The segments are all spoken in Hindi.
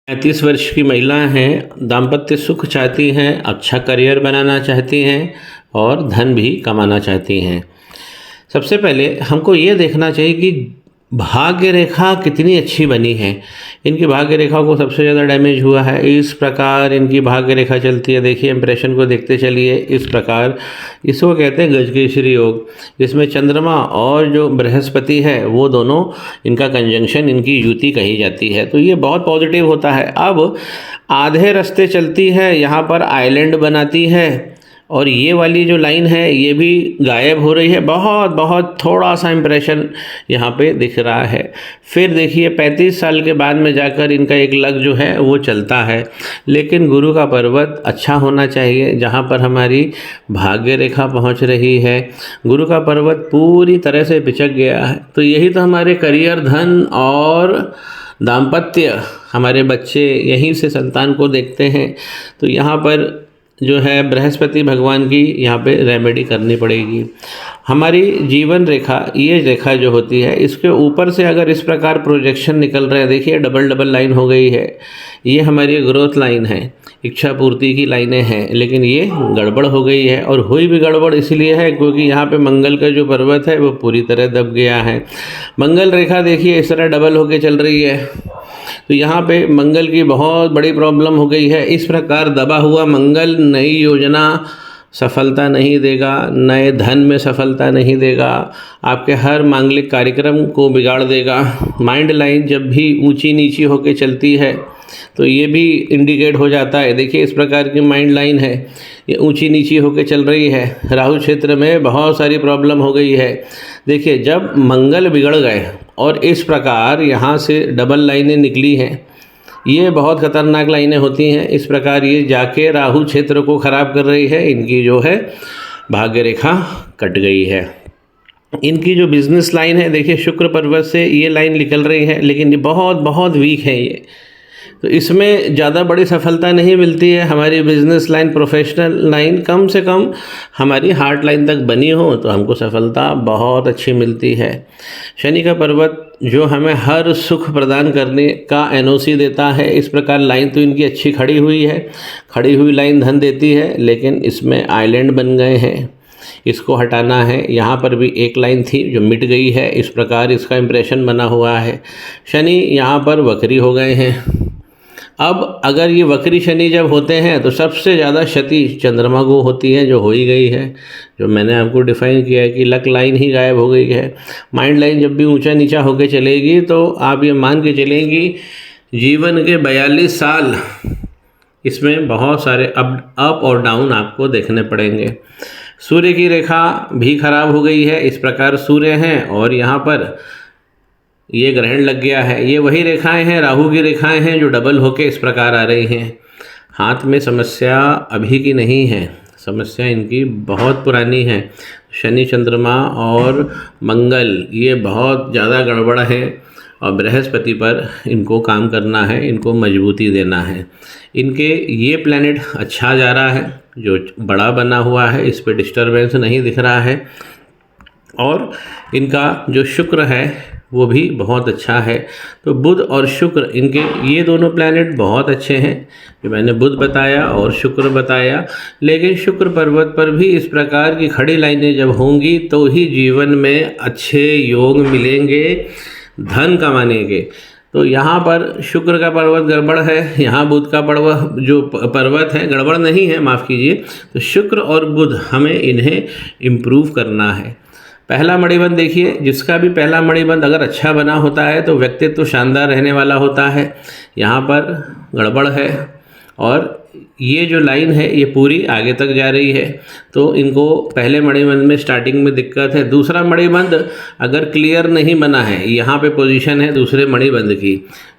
35 वर्ष की महिला हैं, दाम्पत्य सुख चाहती हैं, अच्छा करियर बनाना चाहती हैं और धन भी कमाना चाहती हैं। सबसे पहले हमको ये देखना चाहिए कि भाग्य रेखा कितनी अच्छी बनी है। इनकी भाग्य रेखा को सबसे ज़्यादा डैमेज हुआ है। इस प्रकार इनकी भाग्य रेखा चलती है। देखिए, इंप्रेशन को देखते चलिए। इस प्रकार इसको कहते हैं गजकेसरी योग, जिसमें चंद्रमा और जो बृहस्पति है वो दोनों, इनका कंजंक्शन, इनकी युति कही जाती है। तो ये बहुत पॉजिटिव होता है। अब आधे रास्ते चलती है, यहाँ पर आइलैंड बनाती है और ये वाली जो लाइन है ये भी गायब हो रही है। बहुत बहुत थोड़ा सा इम्प्रेशन यहाँ पे दिख रहा है। फिर देखिए 35 साल के बाद में जाकर इनका एक लग जो है वो चलता है। लेकिन गुरु का पर्वत अच्छा होना चाहिए, जहाँ पर हमारी भाग्य रेखा पहुँच रही है। गुरु का पर्वत पूरी तरह से पिचक गया है। तो यही तो हमारे करियर, धन और दाम्पत्य, हमारे बच्चे यहीं से संतान को देखते हैं। तो यहाँ पर जो है बृहस्पति भगवान की यहाँ पे रेमेडी करनी पड़ेगी। हमारी जीवन रेखा, ये रेखा जो होती है, इसके ऊपर से अगर इस प्रकार प्रोजेक्शन निकल रहे हैं, देखिए डबल डबल लाइन हो गई है। ये हमारी ग्रोथ लाइन है, इच्छा पूर्ति की लाइनें हैं, लेकिन ये गड़बड़ हो गई है। और हुई भी गड़बड़ इसलिए है क्योंकि यहाँ पे मंगल का जो पर्वत है वो पूरी तरह दब गया है। मंगल रेखा देखिए इस तरह डबल होके चल रही है। तो यहाँ पे मंगल की बहुत बड़ी प्रॉब्लम हो गई है। इस प्रकार दबा हुआ मंगल नई योजना सफलता नहीं देगा, नए धन में सफलता नहीं देगा, आपके हर मांगलिक कार्यक्रम को बिगाड़ देगा। माइंड लाइन जब भी ऊंची नीची होके चलती है तो ये भी इंडिकेट हो जाता है। देखिए इस प्रकार की माइंड लाइन है, ये ऊंची नीची होके चल रही है। राहु क्षेत्र में बहुत सारी प्रॉब्लम हो गई है। देखिए जब मंगल बिगड़ गए और इस प्रकार यहाँ से डबल लाइनें निकली हैं, ये बहुत खतरनाक लाइनें होती हैं। इस प्रकार ये जाके राहु क्षेत्र को ख़राब कर रही है। इनकी जो है भाग्य रेखा कट गई है। इनकी जो बिजनेस लाइन है, देखिए शुक्र पर्वत से ये लाइन निकल रही है, लेकिन ये बहुत बहुत वीक है ये। तो इसमें ज़्यादा बड़ी सफलता नहीं मिलती है। हमारी बिजनेस लाइन, प्रोफेशनल लाइन कम से कम हमारी हार्ट लाइन तक बनी हो तो हमको सफलता बहुत अच्छी मिलती है। शनि का पर्वत जो हमें हर सुख प्रदान करने का एनओसी देता है, इस प्रकार लाइन तो इनकी अच्छी खड़ी हुई है। खड़ी हुई लाइन धन देती है, लेकिन इसमें आइलैंड बन गए हैं, इसको हटाना है। यहाँ पर भी एक लाइन थी जो मिट गई है। इस प्रकार इसका इम्प्रेशन बना हुआ है। शनि यहाँ पर वक्री हो गए हैं। अब अगर ये वक्री शनि जब होते हैं तो सबसे ज़्यादा क्षति चंद्रमा को होती है, जो हो ही गई है, जो मैंने आपको डिफाइन किया है कि लक लाइन ही गायब हो गई है। माइंड लाइन जब भी ऊंचा नीचा होकर चलेगी तो आप ये मान के चलेंगी जीवन के 42 साल इसमें बहुत सारे अप और डाउन आपको देखने पड़ेंगे। सूर्य की रेखा भी खराब हो गई है। इस प्रकार सूर्य हैं और यहाँ पर ये ग्रहण लग गया है। ये वही रेखाएं हैं, राहु की रेखाएं हैं, जो डबल होके इस प्रकार आ रही हैं। हाथ में समस्या अभी की नहीं है, समस्या इनकी बहुत पुरानी है। शनि, चंद्रमा और मंगल ये बहुत ज़्यादा गड़बड़ है और बृहस्पति पर इनको काम करना है, इनको मजबूती देना है। इनके ये प्लैनेट अच्छा जा रहा है, जो बड़ा बना हुआ है, इस पर डिस्टर्बेंस नहीं दिख रहा है। और इनका जो शुक्र है वो भी बहुत अच्छा है। तो बुध और शुक्र, इनके ये दोनों प्लैनेट बहुत अच्छे हैं, जो मैंने बुध बताया और शुक्र बताया। लेकिन शुक्र पर्वत पर भी इस प्रकार की खड़ी लाइनें जब होंगी तो ही जीवन में अच्छे योग मिलेंगे धन कमाने के। तो यहाँ पर शुक्र का पर्वत गड़बड़ है, यहाँ बुध का पर्वत है गड़बड़ नहीं है, माफ़ कीजिए। तो शुक्र और बुध हमें इन्हें इम्प्रूव करना है। पहला मणिबंध देखिए, जिसका भी पहला मणिबंध अगर अच्छा बना होता है तो व्यक्तित्व तो शानदार रहने वाला होता है। यहाँ पर गड़बड़ है और ये जो लाइन है ये पूरी आगे तक जा रही है। तो इनको पहले मणिबंध में स्टार्टिंग में दिक्कत है। दूसरा मणिबंध अगर क्लियर नहीं बना है, यहाँ पे पोजीशन है दूसरे मणिबंध की,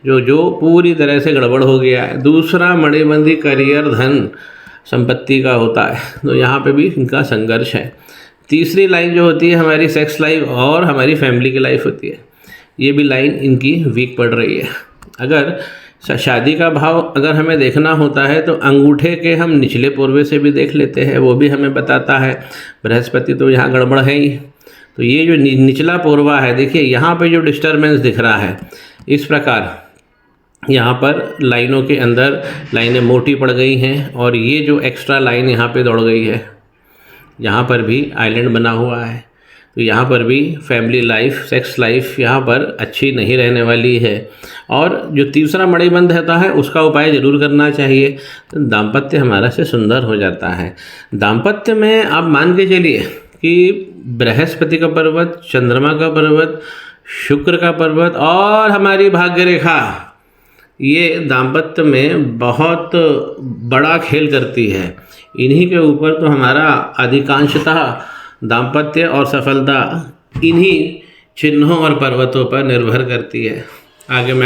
जो पूरी तरह से गड़बड़ हो गया है। दूसरा मणिबंध ही करियर, धन, संपत्ति का होता है, तो यहाँ पे भी इनका संघर्ष है। तीसरी लाइन जो होती है हमारी सेक्स लाइफ और हमारी फैमिली की लाइफ होती है, ये भी लाइन इनकी वीक पड़ रही है। अगर शादी का भाव अगर हमें देखना होता है तो अंगूठे के हम निचले पोरवे से भी देख लेते हैं, वो भी हमें बताता है। बृहस्पति तो यहाँ गड़बड़ है ही। तो ये जो निचला पोरवा है, देखिए यहाँ पे जो डिस्टर्बेंस दिख रहा है इस प्रकार, यहाँ पर लाइनों के अंदर लाइनें मोटी पड़ गई हैं और ये जो एक्स्ट्रा लाइन यहाँ पे दौड़ गई है, यहाँ पर भी आइलैंड बना हुआ है। तो यहाँ पर भी फैमिली लाइफ, सेक्स लाइफ यहाँ पर अच्छी नहीं रहने वाली है। और जो तीसरा मणिबंध रहता है उसका उपाय ज़रूर करना चाहिए, तो दाम्पत्य हमारा से सुंदर हो जाता है। दाम्पत्य में आप मान के चलिए कि बृहस्पति का पर्वत, चंद्रमा का पर्वत, शुक्र का पर्वत और हमारी भाग्य रेखा, ये दाम्पत्य में बहुत बड़ा खेल करती है। इन्हीं के ऊपर तो हमारा अधिकांशतः दाम्पत्य और सफलता इन्हीं चिन्हों और पर्वतों पर निर्भर करती है। आगे मैं